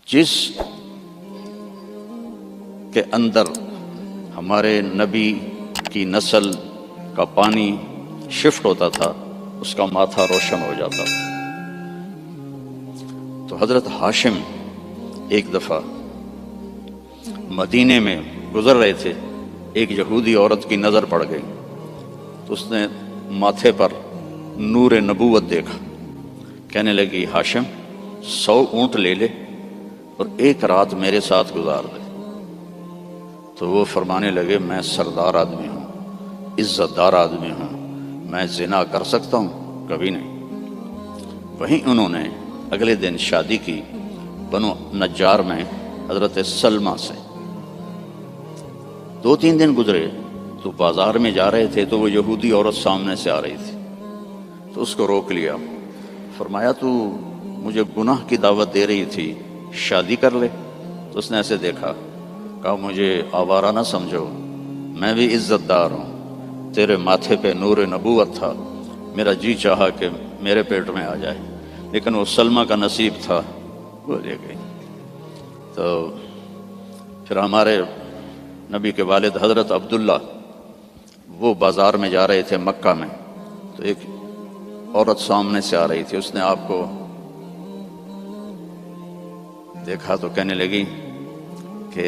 جس کے اندر ہمارے نبی کی نسل کا پانی شفٹ ہوتا تھا اس کا ماتھا روشن ہو جاتا تھا۔ تو حضرت ہاشم ایک دفعہ مدینے میں گزر رہے تھے، ایک یہودی عورت کی نظر پڑ گئی تو اس نے ماتھے پر نور نبوت دیکھا، کہنے لگی ہاشم 100 اونٹ لے لے اور ایک رات میرے ساتھ گزار دے۔ تو وہ فرمانے لگے میں سردار آدمی ہوں، عزت دار آدمی ہوں، میں زنا کر سکتا ہوں؟ کبھی نہیں۔ وہیں انہوں نے اگلے دن شادی کی بنو نجار میں حضرت سلمہ سے۔ 2-3 دن گزرے تو بازار میں جا رہے تھے تو وہ یہودی عورت سامنے سے آ رہی تھی، تو اس کو روک لیا، فرمایا تو مجھے گناہ کی دعوت دے رہی تھی، شادی کر لے۔ تو اس نے ایسے دیکھا، کہا مجھے آوارہ نہ سمجھو، میں بھی عزت دار ہوں، تیرے ماتھے پہ نور نبوت تھا، میرا جی چاہا کہ میرے پیٹ میں آ جائے، لیکن وہ سلمہ کا نصیب تھا، وہ لے گئی۔ تو پھر ہمارے نبی کے والد حضرت عبداللہ وہ بازار میں جا رہے تھے مکہ میں، تو ایک عورت سامنے سے آ رہی تھی، اس نے آپ کو دیکھا تو کہنے لگی کہ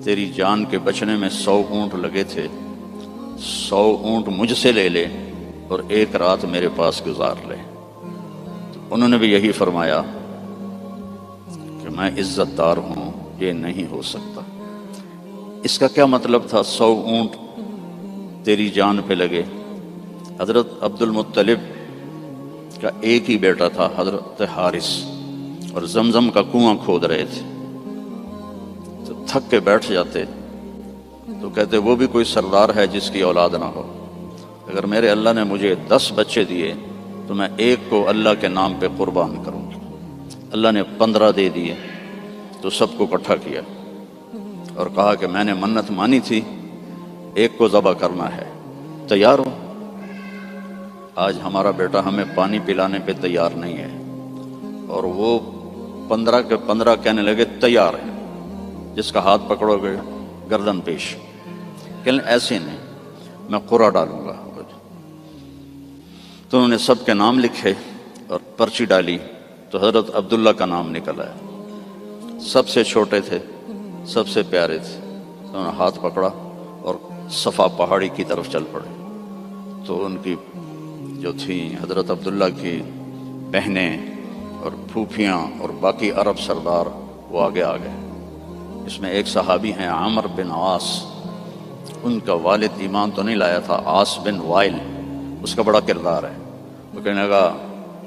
تیری جان کے بچنے میں 100 اونٹ لگے تھے، 100 اونٹ مجھ سے لے لے اور ایک رات میرے پاس گزار لے۔ تو انہوں نے بھی یہی فرمایا کہ میں عزت دار ہوں، یہ نہیں ہو سکتا۔ اس کا کیا مطلب تھا 100 اونٹ تیری جان پہ لگے؟ حضرت عبد المطلب کا ایک ہی بیٹا تھا حضرت حارث، اور زمزم کا کنواں کھود رہے تھے، تو تھک کے بیٹھ جاتے تو کہتے وہ بھی کوئی سردار ہے جس کی اولاد نہ ہو، اگر میرے اللہ نے مجھے 10 بچے دیے تو میں ایک کو اللہ کے نام پہ قربان کروں گا۔ اللہ نے 15 دے دیے تو سب کو اکٹھا کیا اور کہا کہ میں نے منت مانی تھی، ایک کو ذبح کرنا ہے، تیار ہو؟ آج ہمارا بیٹا ہمیں پانی پلانے پہ تیار نہیں ہے، اور وہ 15 کے 15 کہنے لگے تیار ہیں، جس کا ہاتھ پکڑو گے گردن پیش، کہنے ایسے نہیں، میں قرعہ ڈالوں گا۔ تو انہوں نے سب کے نام لکھے اور پرچی ڈالی، تو حضرت عبداللہ کا نام نکل آیا، سب سے چھوٹے تھے، سب سے پیارے تھے۔ انہوں نے ہاتھ پکڑا اور صفا پہاڑی کی طرف چل پڑے۔ تو ان کی جو تھیں حضرت عبداللہ کی بہنیں اور پھوپھیاں اور باقی عرب سردار وہ آگے آ گئے۔ اس میں ایک صحابی ہیں عامر بن عاص، ان کا والد ایمان تو نہیں لایا تھا، عاص بن وائل، اس کا بڑا کردار ہے۔ وہ کہنے لگا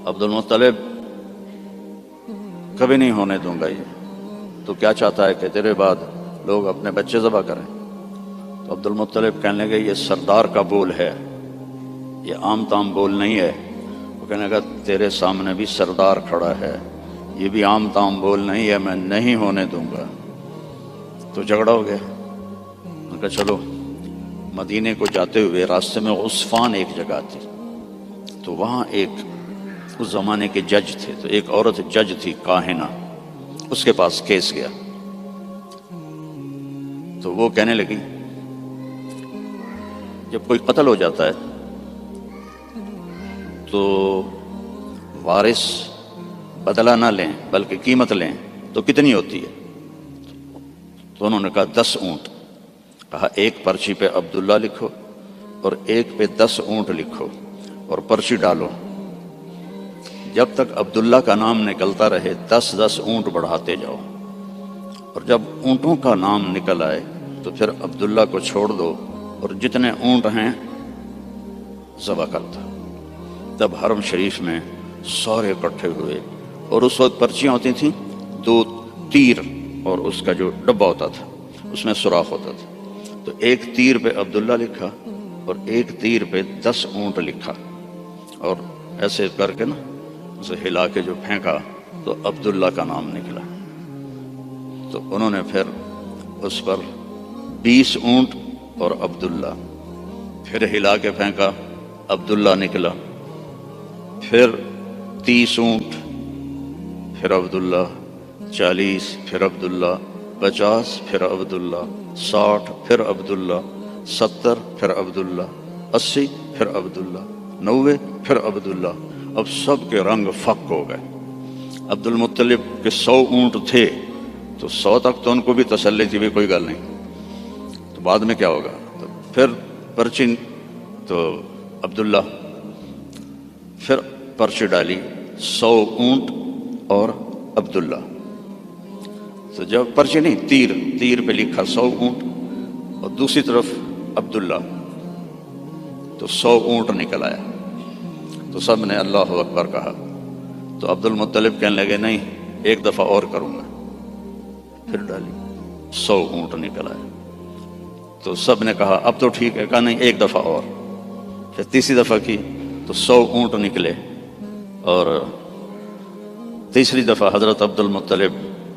عبد المطلب کبھی نہیں ہونے دوں گا، یہ تو کیا چاہتا ہے کہ تیرے بعد لوگ اپنے بچے ذبح کریں؟ تو عبد المطلب کہنے لگے یہ سردار کا بول ہے، یہ عام تام بول نہیں ہے۔ وہ کہنے لگا تیرے سامنے بھی سردار کھڑا ہے، یہ بھی عام تام بول نہیں ہے، میں نہیں ہونے دوں گا۔ تو جھگڑا ہو گیا۔ ان کا چلو مدینے کو جاتے ہوئے راستے میں عصفان ایک جگہ تھی، تو وہاں ایک اس زمانے کے جج تھے، تو ایک عورت جج تھی کاہنہ، اس کے پاس کیس گیا۔ تو وہ کہنے لگی جب کوئی قتل ہو جاتا ہے تو وارث بدلہ نہ لیں بلکہ قیمت لیں، تو کتنی ہوتی ہے؟ تو انہوں نے کہا 10 اونٹ۔ کہا ایک پرچی پہ عبداللہ لکھو اور ایک پہ 10 اونٹ لکھو اور پرچی ڈالو، جب تک عبداللہ کا نام نکلتا رہے 10 اونٹ بڑھاتے جاؤ، اور جب اونٹوں کا نام نکل آئے تو پھر عبداللہ کو چھوڑ دو اور جتنے اونٹ ہیں ذبح کر دو۔ تب حرم شریف میں سارے اکٹھے ہوئے، اور اس وقت پرچیاں ہوتی تھیں 2 تیر، اور اس کا جو ڈبہ ہوتا تھا اس میں سوراخ ہوتا تھا، تو ایک تیر پہ عبداللہ لکھا اور ایک تیر پہ 10 اونٹ لکھا، اور ایسے کر کے نا اسے ہلا کے جو پھینکا تو عبداللہ کا نام نکلا۔ تو انہوں نے پھر اس پر 20 اونٹ اور عبداللہ، پھر ہلا کے پھینکا، عبداللہ نکلا، پھر 30 اونٹ پھر عبداللہ، 40 پھر عبداللہ، 50 پھر عبداللہ، 60 پھر عبداللہ، 70 پھر عبداللہ، 80 پھر عبداللہ، 90 پھر عبداللہ۔ اب سب کے رنگ فک ہو گئے۔ عبد المطلب کے 100 اونٹ تھے تو 100 تک تو ان کو بھی تسلی تھی بھی کوئی گل نہیں، تو بعد میں کیا ہوگا؟ تو پھر پرچی تو عبداللہ، پھر پرچی ڈالی 100 اونٹ اور عبداللہ، تو جب پرچی نہیں، تیر پہ لکھا 100 اونٹ اور دوسری طرف عبداللہ، تو 100 اونٹ نکل آیا۔ تو سب نے اللہ اکبر کہا۔ تو عبد المطلب کہنے لگے نہیں، ایک دفعہ اور کروں گا، پھر ڈالی 100 اونٹ نکل آئے۔ تو سب نے کہا اب تو ٹھیک ہے، کہا نہیں ایک دفعہ اور، پھر تیسری دفعہ کی تو 100 اونٹ نکلے، اور تیسری دفعہ حضرت عبد المطلب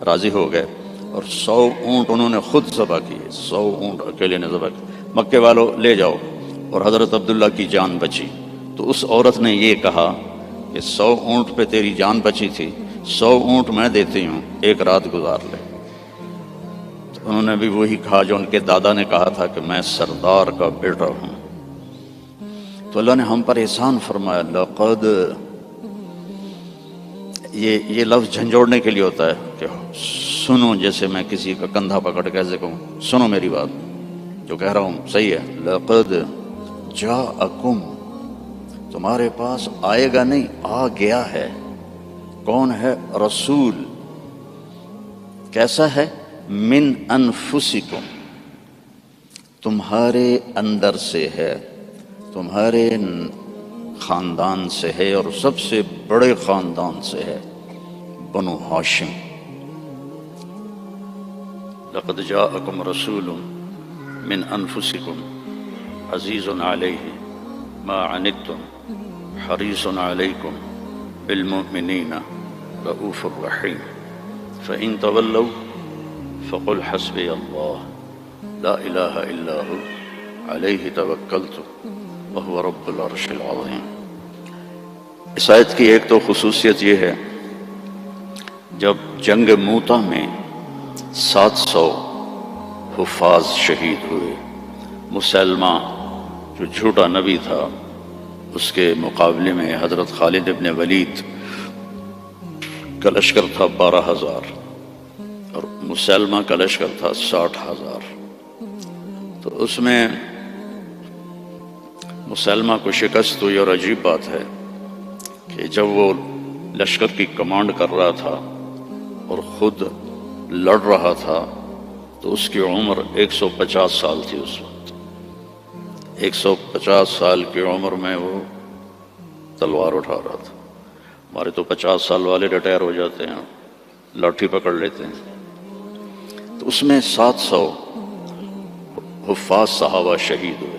راضی ہو گئے اور 100 اونٹ انہوں نے خود ذبح کیے، 100 اونٹ اکیلے نے ذبح کیے۔ مکے والوں لے جاؤ، اور حضرت عبداللہ کی جان بچی۔ تو اس عورت نے یہ کہا کہ 100 اونٹ پہ تیری جان بچی تھی، 100 اونٹ میں دیتی ہوں، ایک رات گزار لے۔ تو انہوں نے بھی وہی کہا جو ان کے دادا نے کہا تھا کہ میں سردار کا بیٹا ہوں۔ تو اللہ نے ہم پر احسان فرمایا، لقد، یہ لفظ جھنجھوڑنے کے لیے ہوتا ہے کہ سنو، جیسے میں کسی کا کندھا پکڑ کے ایسے کہوں سنو میری بات، جو کہہ رہا ہوں صحیح ہے۔ لقد جاءکم، تمہارے پاس آئے گا نہیں، آ گیا ہے۔ کون ہے؟ رسول۔ کیسا ہے؟ من انفسکم، تمہارے اندر سے ہے، تمہارے خاندان سے ہے، اور سب سے بڑے خاندان سے ہے، بنو ہاشم۔ لقد جاءکم رسول من انفسکم عزیز علیہ ما عنتم حریص علیکم بالمؤمنین رؤوف الرحیم فإن تولوا فقل حسبی اللہ لا الہ الا ہو علیہ توکلت وہو رب العرش العظیم۔ اس آیت کی ایک تو خصوصیت یہ ہے، جب جنگ موتا میں 700 حفاظ شہید ہوئے، مسلمہ جو جھوٹا نبی تھا، اس کے مقابلے میں حضرت خالد ابن ولید کا لشکر تھا 12,000 اور مسلمہ کا لشکر تھا 60,000۔ تو اس میں مسلمہ کو شکست ہوئی، اور عجیب بات ہے کہ جب وہ لشکر کی کمانڈ کر رہا تھا اور خود لڑ رہا تھا تو اس کی عمر 150 سال تھی اس وقت۔ 150 سال کی عمر میں وہ تلوار اٹھا رہا تھا۔ ہمارے تو 50 سال والے ریٹائر ہو جاتے ہیں، لاٹھی پکڑ لیتے ہیں۔ تو اس میں 700 حفاظ صحابہ شہید ہوئے۔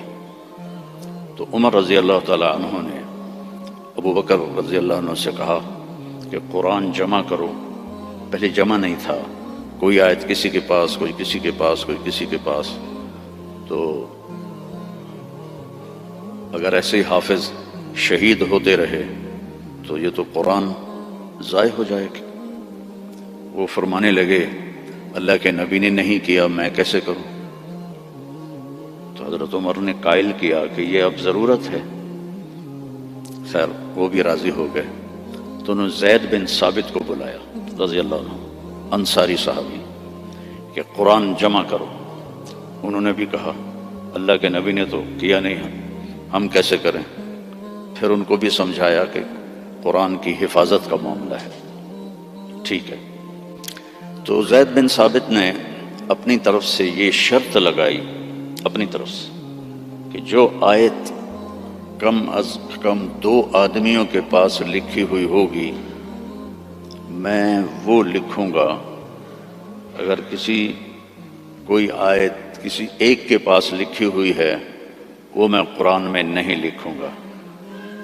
تو عمر رضی اللہ تعالیٰ عنہ نے ابو بکر رضی اللہ عنہ سے کہا کہ قرآن جمع کرو۔ پہلے جمع نہیں تھا، کوئی آیت کسی کے پاس، کوئی کسی کے پاس، کوئی کسی کے پاس۔ تو اگر ایسے ہی حافظ شہید ہوتے رہے تو یہ تو قرآن ضائع ہو جائے گی۔ وہ فرمانے لگے اللہ کے نبی نے نہیں کیا، میں کیسے کروں؟ تو حضرت عمر نے قائل کیا کہ یہ اب ضرورت ہے۔ خیر وہ بھی راضی ہو گئے۔ تو انہوں نے زید بن ثابت کو بلایا رضی اللہ عنہ، انصاری صحابی، کہ قرآن جمع کرو۔ انہوں نے بھی کہا اللہ کے نبی نے تو کیا نہیں، ہم کیسے کریں؟ پھر ان کو بھی سمجھایا کہ قرآن کی حفاظت کا معاملہ ہے، ٹھیک ہے۔ تو زید بن ثابت نے اپنی طرف سے یہ شرط لگائی، اپنی طرف سے، کہ جو آیت کم از کم 2 آدمیوں کے پاس لکھی ہوئی ہوگی میں وہ لکھوں گا۔ اگر کوئی آیت کسی ایک کے پاس لکھی ہوئی ہے وہ میں قرآن میں نہیں لکھوں گا۔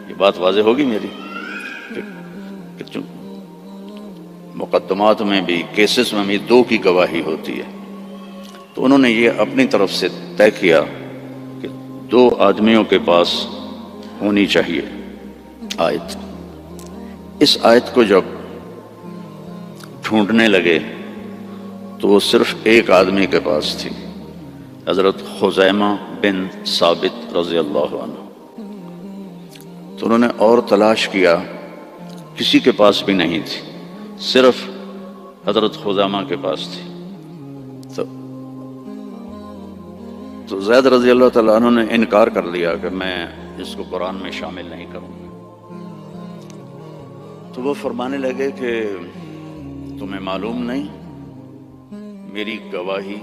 یہ بات واضح ہوگی میری کہ مقدمات میں بھی، کیسز میں بھی 2 کی گواہی ہوتی ہے۔ تو انہوں نے یہ اپنی طرف سے طے کیا کہ 2 آدمیوں کے پاس ہونی چاہیے آیت۔ اس آیت کو جب ڈھونڈنے لگے تو وہ صرف ایک آدمی کے پاس تھی، حضرت خزیمہ بن ثابت رضی اللہ عنہ۔ تو انہوں نے اور تلاش کیا، کسی کے پاس بھی نہیں تھی، صرف حضرت خزیمہ کے پاس تھی۔ تو زید رضی اللہ تعالیٰ عنہ نے انکار کر لیا کہ میں اس کو قرآن میں شامل نہیں کروں گا۔ تو وہ فرمانے لگے کہ تمہیں معلوم نہیں میری گواہی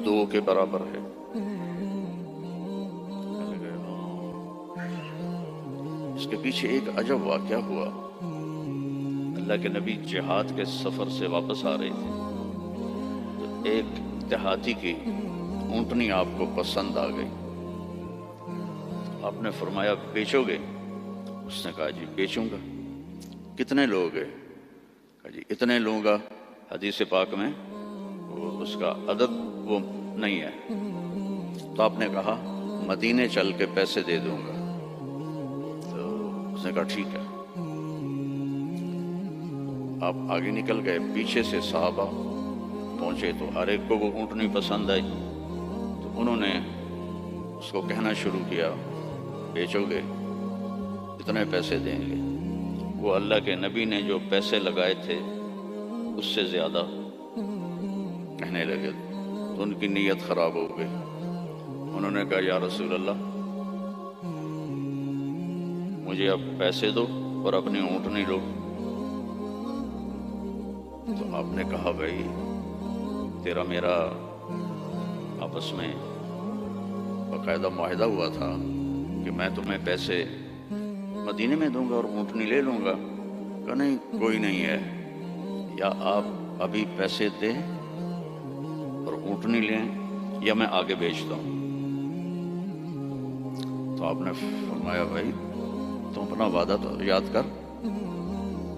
2 کے برابر ہے۔ اس کے پیچھے ایک عجب واقعہ ہوا۔ اللہ کے نبی جہاد کے سفر سے واپس آ رہے تھے تو ایک دیہاتی کی اونٹنی آپ کو پسند آ گئی۔ آپ نے فرمایا بیچو گے؟ اس نے کہا جی بیچوں گا۔ کتنے لوگ ہیں؟ کہا جی اتنے لوں گا۔ حدیث پاک میں اس کا عدد وہ نہیں ہے۔ تو آپ نے کہا مدینے چل کے پیسے دے دوں گا۔ تو اس نے کہا ٹھیک ہے۔ آپ آگے نکل گئے، پیچھے سے صحابہ پہنچے تو ہر ایک کو وہ اونٹنی پسند آئی۔ تو انہوں نے اس کو کہنا شروع کیا بیچو گے؟ اتنے پیسے دیں گے۔ وہ اللہ کے نبی نے جو پیسے لگائے تھے اس سے زیادہ کہنے لگے تو ان کی نیت خراب ہو گئی۔ انہوں نے کہا یا رسول اللہ مجھے اب پیسے دو اور اپنی اونٹنی لو۔ تو آپ نے کہا بھائی تیرا میرا آپس میں باقاعدہ معاہدہ ہوا تھا کہ میں تمہیں پیسے مدینے میں دوں گا اور اونٹنی لے لوں گا۔ کہا نہیں کوئی نہیں ہے، یا آپ ابھی پیسے دیں اور اونٹنی لیں یا میں آگے بیچتا ہوں۔ تو آپ نے فرمایا بھائی تم اپنا وعدہ تو یاد کر۔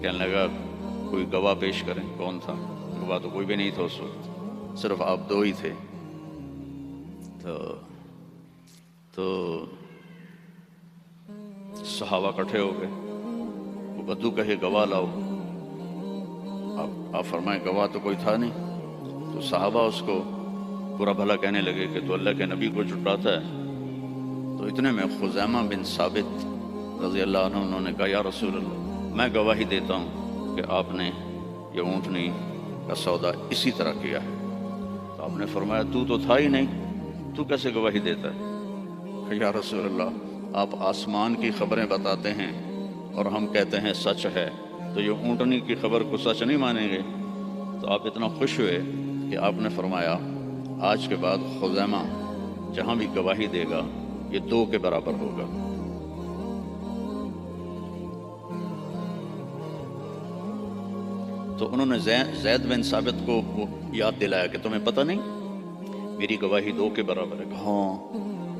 کہنے لگا کوئی گواہ پیش کریں۔ کون تھا؟ گواہ تو کوئی بھی نہیں تھا اس وقت، صرف آپ 2 ہی تھے۔ تو صحابہ اکٹھے ہو گئے، وہ بدو کہے گواہ لاؤ۔ آپ فرمائیں گواہ تو کوئی تھا نہیں۔ تو صحابہ اس کو برا بھلا کہنے لگے کہ تو اللہ کے نبی کو جھٹلاتا ہے۔ تو اتنے میں خزیمہ بن ثابت رضی اللہ عنہ انہوں نے کہا یا رسول اللہ میں گواہی دیتا ہوں کہ آپ نے یہ اونٹنی کا سودا اسی طرح کیا ہے۔ تو آپ نے فرمایا تو تھا ہی نہیں، تو کیسے گواہی دیتا ہے؟ کہ یا رسول اللہ آپ آسمان کی خبریں بتاتے ہیں اور ہم کہتے ہیں سچ ہے، تو یہ اونٹنی کی خبر کو سچ نہیں مانیں گے؟ تو آپ اتنا خوش ہوئے کہ آپ نے فرمایا آج کے بعد خزیمہ جہاں بھی گواہی دے گا یہ 2 کے برابر ہوگا۔ تو انہوں نے زید بن ثابت کو یاد دلایا کہ تمہیں پتہ نہیں میری گواہی 2 کے برابر ہے۔ ہاں۔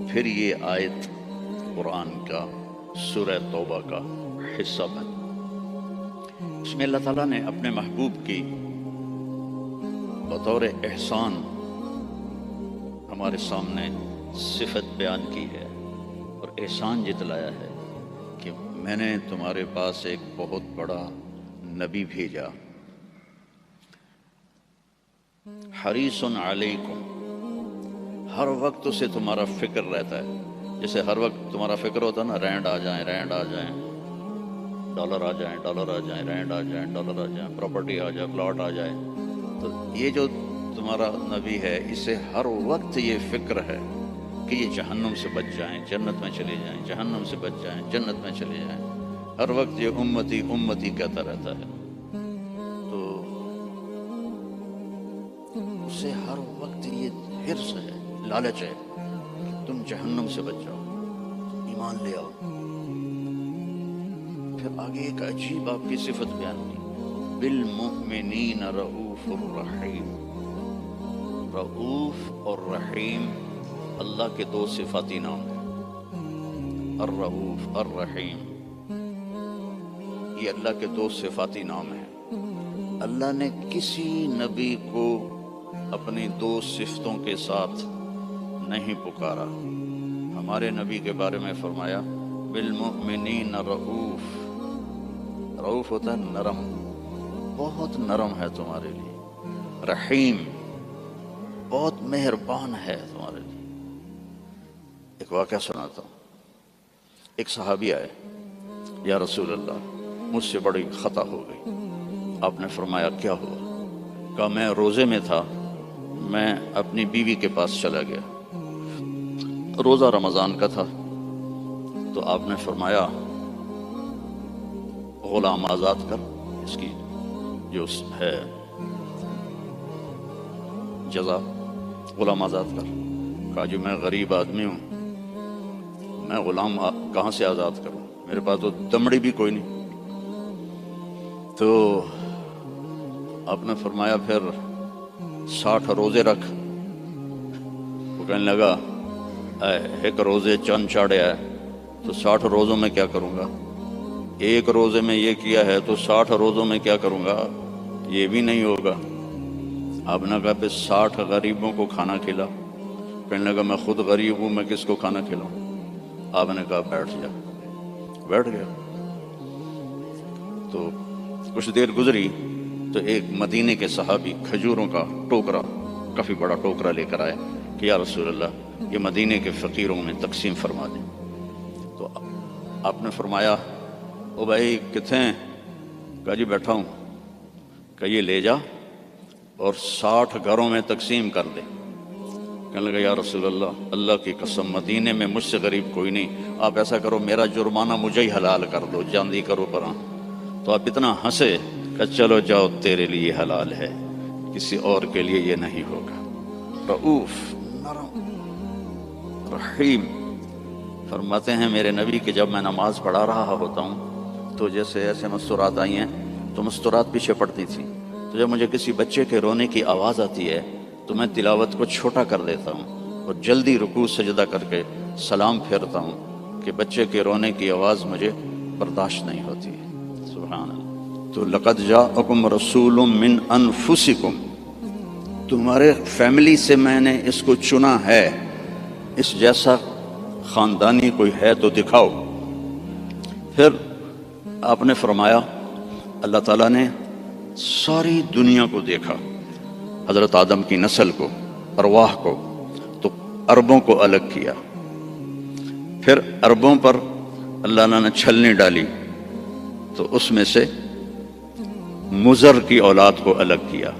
پھر یہ آیت قرآن کا سورہ توبہ کا حصہ بن، اس میں اللہ تعالیٰ نے اپنے محبوب کی بطور احسان ہمارے سامنے صفت بیان کی ہے اور احسان جتلایا ہے کہ میں نے تمہارے پاس ایک بہت بڑا نبی بھیجا، حریص علیکم، ہر وقت اسے تمہارا فکر رہتا ہے۔ جیسے ہر وقت تمہارا فکر ہوتا ہے نا رینڈ آ جائیں، ڈالر آ جائیں، رینڈ آ جائیں، ڈالر آ جائیں، پراپرٹی آ جائے، پلاٹ آ جائے۔ تو یہ جو تمہارا نبی ہے اسے ہر وقت یہ فکر ہے کہ یہ جہنم سے بچ جائیں، جنت میں چلے جائیں، جہنم سے بچ جائیں، جنت میں چلے جائیں۔ ہر وقت یہ امتی امتی کہتا رہتا ہے۔ تو اسے ہر وقت یہ حرص ہے، لالچ ہے کہ تم جہنم سے بچ جاؤ، ایمان لے آؤ۔ پھر آگے ایک عجیب آپ کی صفت بیان کی، بالمؤمنین رؤوف الرحیم۔ رؤوف اور رحیم اللہ کے 2 صفاتی نام ہیں، الرؤوف الرحیم، یہ اللہ کے 2 صفاتی نام ہیں۔ اللہ نے کسی نبی کو اپنی 2 صفتوں کے ساتھ نہیں پکارا۔ ہمارے نبی کے بارے میں فرمایا بالمؤمنین رؤوف، رؤوف ہوتا ہے نرم، بہت نرم ہے تمہارے لیے، رحیم بہت مہربان ہے تمہارے لیے۔ ایک واقعہ سناتا ہوں۔ ایک صحابی آئے، یا رسول اللہ مجھ سے بڑی خطا ہو گئی۔ آپ نے فرمایا کیا ہوا؟ کہا میں روزے میں تھا، میں اپنی بیوی کے پاس چلا گیا، روزہ رمضان کا تھا، تو آپ نے فرمایا غلام آزاد کر، اس کی جو ہے جزا غلام آزاد کر۔ کہا جو میں غریب آدمی ہوں، میں غلام کہاں سے آزاد کروں، میرے پاس تو دمڑی بھی کوئی نہیں۔ تو آپ نے فرمایا پھر 60 روزے رکھ۔ وہ کہنے لگا ایک روزے چند چاڑے ہے تو 60 روزوں میں کیا کروں گا، ایک روزے میں یہ کیا ہے تو 60 روزوں میں کیا کروں گا، یہ بھی نہیں ہوگا۔ آپ نے کہا پھر 60 غریبوں کو کھانا کھلا۔ کہنے لگا میں خود غریب ہوں، میں کس کو کھانا کھلاؤں؟ آپ نے کہا بیٹھ جا۔ بیٹھ گیا۔ تو کچھ دیر گزری تو ایک مدینے کے صحابی کھجوروں کا ٹوکرا، کافی بڑا ٹوکرا لے کر آئے کہ یا رسول اللہ یہ مدینے کے فقیروں میں تقسیم فرما دیں۔ تو آپ نے فرمایا او بھائی کتنے ہیں؟ کہا جی بیٹھا ہوں۔ کہ یہ لے جا اور 60 گھروں میں تقسیم کر دے۔ کہنے لگا یا رسول اللہ اللہ کی قسم مدینے میں مجھ سے غریب کوئی نہیں، آپ ایسا کرو میرا جرمانہ مجھے ہی حلال کر دو، جاندی کرو پراں۔ تو آپ اتنا ہنسے کہ چلو جاؤ تیرے لیے حلال ہے، کسی اور کے لیے یہ نہیں ہوگا۔ رؤوف، نرم، رحیم۔ فرماتے ہیں میرے نبی کہ جب میں نماز پڑھا رہا ہوتا ہوں تو جیسے ایسے مستورات آئی ہیں تو مستورات پیچھے پڑتی تھیں، تو جب مجھے کسی بچے کے رونے کی آواز آتی ہے تو میں تلاوت کو چھوٹا کر دیتا ہوں اور جلدی رکوع سجدہ کر کے سلام پھیرتا ہوں کہ بچے کے رونے کی آواز مجھے برداشت نہیں ہوتی ہے۔ سبحان اللہ۔ تو لقد جاءکم رسول من انفسکم، تمہارے فیملی سے میں نے اس کو چنا ہے، اس جیسا خاندانی کوئی ہے تو دکھاؤ۔ پھر آپ نے فرمایا اللہ تعالیٰ نے ساری دنیا کو دیکھا، حضرت آدم کی نسل کو، ارواح کو، تو عربوں کو الگ کیا۔ پھر عربوں پر اللہ نے چھلنی ڈالی تو اس میں سے مضر کی اولاد کو الگ کیا۔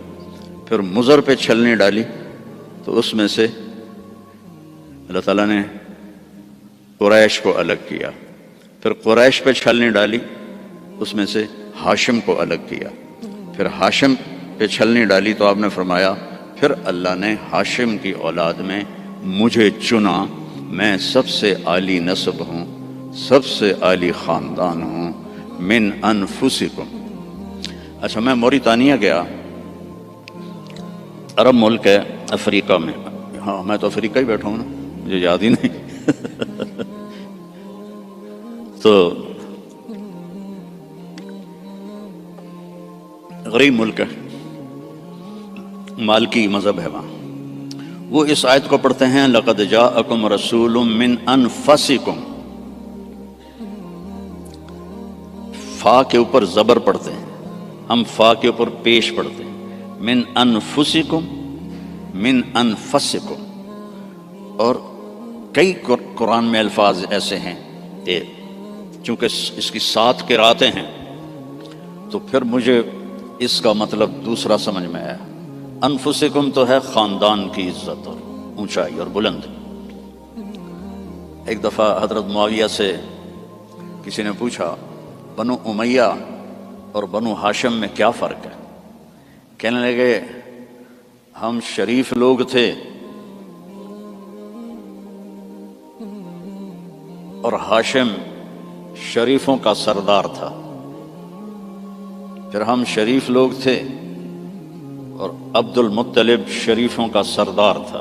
پھر مضر پہ چھلنی ڈالی تو اس میں سے اللہ تعالیٰ نے قریش کو الگ کیا۔ پھر قریش پہ چھلنی ڈالی، اس میں سے ہاشم کو الگ کیا۔ پھر ہاشم پہ چھلنی ڈالی تو آپ نے فرمایا پھر اللہ نے ہاشم کی اولاد میں مجھے چنا، میں سب سے عالی نسب ہوں، سب سے عالی خاندان ہوں، من انفسکم۔ اچھا میں موریتانیہ گیا، عرب ملک ہے افریقہ میں، ہاں میں تو افریقہ ہی بیٹھا ہوں نا، مجھے یاد ہی نہیں۔ تو غریب ملک ہے، مالکی مذہب ہے وہاں۔ وہ اس آیت کو پڑھتے ہیں لقد جاءکم رسول من انفسکم، فا کے اوپر زبر پڑھتے ہیں، ہم فا کے اوپر پیش پڑھتے ہیں، من انفسکم، من انفسکم۔ اور کئی قرآن میں الفاظ ایسے ہیں کہ چونکہ اس کی 7 قراتیں ہیں تو پھر مجھے اس کا مطلب دوسرا سمجھ میں آیا۔ انفسکم تو ہے خاندان کی عزت اور اونچائی اور بلند۔ ایک دفعہ حضرت معاویہ سے کسی نے پوچھا بنو امیہ اور بنو ہاشم میں کیا فرق ہے؟ کہنے لگے ہم شریف لوگ تھے اور ہاشم شریفوں کا سردار تھا، پھر ہم شریف لوگ تھے اور عبد المطلب شریفوں کا سردار تھا،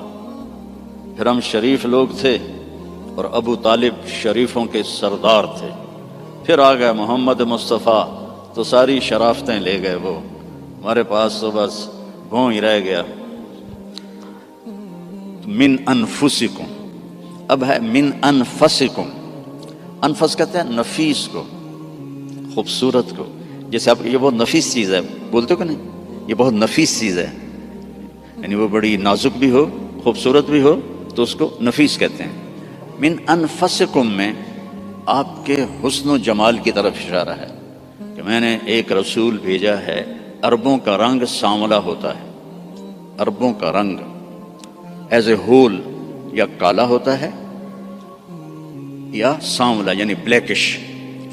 پھر ہم شریف لوگ تھے اور ابو طالب شریفوں کے سردار تھے، پھر آ گئے محمد مصطفیٰ تو ساری شرافتیں لے گئے، وہ ہمارے پاس تو بس گھوں ہی رہ گیا۔ من انفسکم، اب ہے من انفسکم۔ انفس کہتے ہیں نفیس کو، خوبصورت کو، جیسے آپ یہ بہت نفیس چیز ہے، بولتے ہو کہ نہیں، یہ بہت نفیس چیز ہے، یعنی وہ بڑی نازک بھی ہو، خوبصورت بھی ہو، تو اس کو نفیس کہتے ہیں۔ من انفسکم میں آپ کے حسن و جمال کی طرف اشارہ ہے کہ میں نے ایک رسول بھیجا ہے، عربوں کا رنگ سانولا ہوتا ہے، عربوں کا رنگ ایز اے ہول یا کالا ہوتا ہے یا سانولا یعنی بلیکش،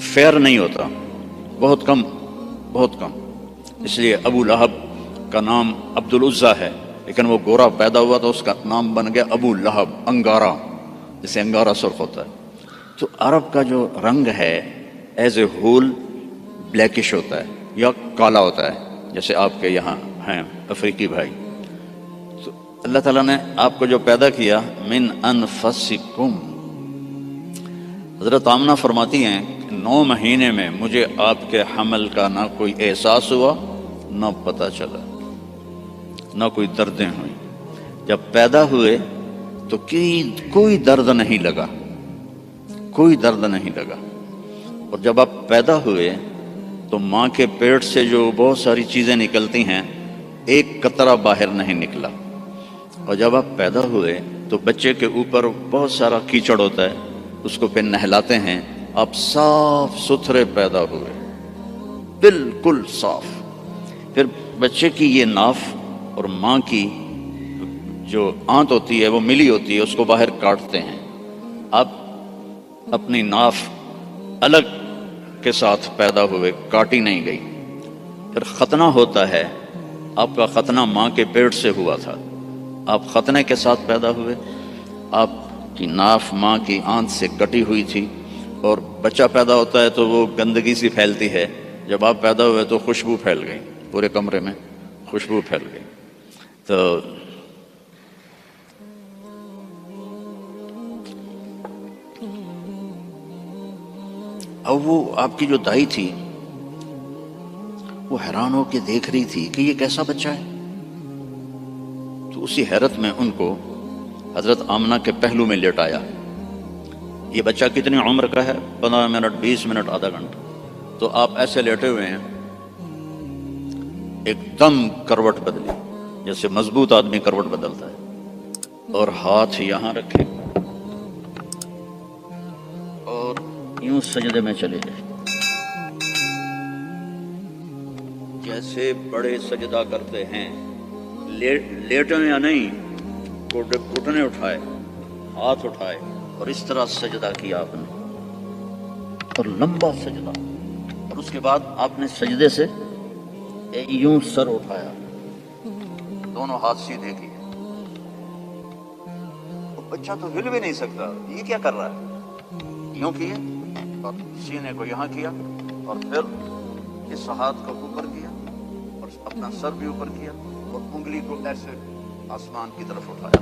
فیئر نہیں ہوتا، بہت کم، بہت کم۔ اس لیے ابو لہب کا نام عبد العزیٰ ہے، لیکن وہ گورا پیدا ہوا تو اس کا نام بن گیا ابو لہب، انگارا، جسے انگارا سرخ ہوتا ہے۔ تو عرب کا جو رنگ ہے ایز اے ہول بلیکش ہوتا ہے یا کالا ہوتا ہے، جیسے آپ کے یہاں ہیں افریقی بھائی۔ تو اللہ تعالیٰ نے آپ کو جو پیدا کیا، من انفسکم، حضرت آمنہ فرماتی ہیں کہ 9 مہینے میں مجھے آپ کے حمل کا نہ کوئی احساس ہوا، نہ پتہ چلا، نہ کوئی دردیں ہوئیں۔ جب پیدا ہوئے تو کوئی درد نہیں لگا، کوئی درد نہیں لگا۔ اور جب آپ پیدا ہوئے تو ماں کے پیٹ سے جو بہت ساری چیزیں نکلتی ہیں، ایک قطرہ باہر نہیں نکلا۔ اور جب آپ پیدا ہوئے تو بچے کے اوپر بہت سارا کیچڑ ہوتا ہے، اس کو پھر نہلاتے ہیں، آپ صاف ستھرے پیدا ہوئے، بالکل صاف۔ پھر بچے کی یہ ناف اور ماں کی جو آنت ہوتی ہے وہ ملی ہوتی ہے، اس کو باہر کاٹتے ہیں۔ آپ اپنی ناف الگ کے ساتھ پیدا ہوئے، کاٹی نہیں گئی۔ پھر ختنہ ہوتا ہے، آپ کا ختنہ ماں کے پیٹ سے ہوا تھا، آپ ختنے کے ساتھ پیدا ہوئے، آپ کی ناف ماں کی آنت سے کٹی ہوئی تھی، اور بچہ پیدا ہوتا ہے تو وہ گندگی سی پھیلتی ہے، جب آپ پیدا ہوئے تو خوشبو پھیل گئی، پورے کمرے میں خوشبو پھیل گئی۔ تو اب وہ آپ کی جو دائی تھی وہ حیران ہو کے دیکھ رہی تھی کہ یہ کیسا بچہ ہے۔ تو اسی حیرت میں ان کو حضرت آمنہ کے پہلو میں لیٹایا۔ یہ بچہ کتنی عمر کا ہے؟ 15 منٹ، 20 منٹ، آدھا گھنٹہ۔ تو آپ ایسے لیٹے ہوئے ہیں، ایک دم کروٹ بدلی، جیسے مضبوط آدمی کروٹ بدلتا ہے، اور ہاتھ یہاں رکھے اور یوں سجدے میں چلے گئے، جیسے بڑے سجدہ کرتے ہیں، لیٹے یا نہیں، گھٹنے اٹھائے، ہاتھ اٹھائے، اور اس طرح سجدہ کیا آپ نے، اور لمبا سجدہ۔ اور اس کے بعد آپ نے سجدے سے یوں سر اٹھایا، دونوں ہاتھ سیدھے کیے۔ بچہ تو ہل بھی نہیں سکتا، یہ کیا کر رہا ہے؟ یوں کیے اور سینے کو یہاں کیا، اور پھر اس ہاتھ کو اوپر کیا اور اپنا سر بھی اوپر کیا، اور انگلی کو ایسے آسمان کی طرف اٹھایا۔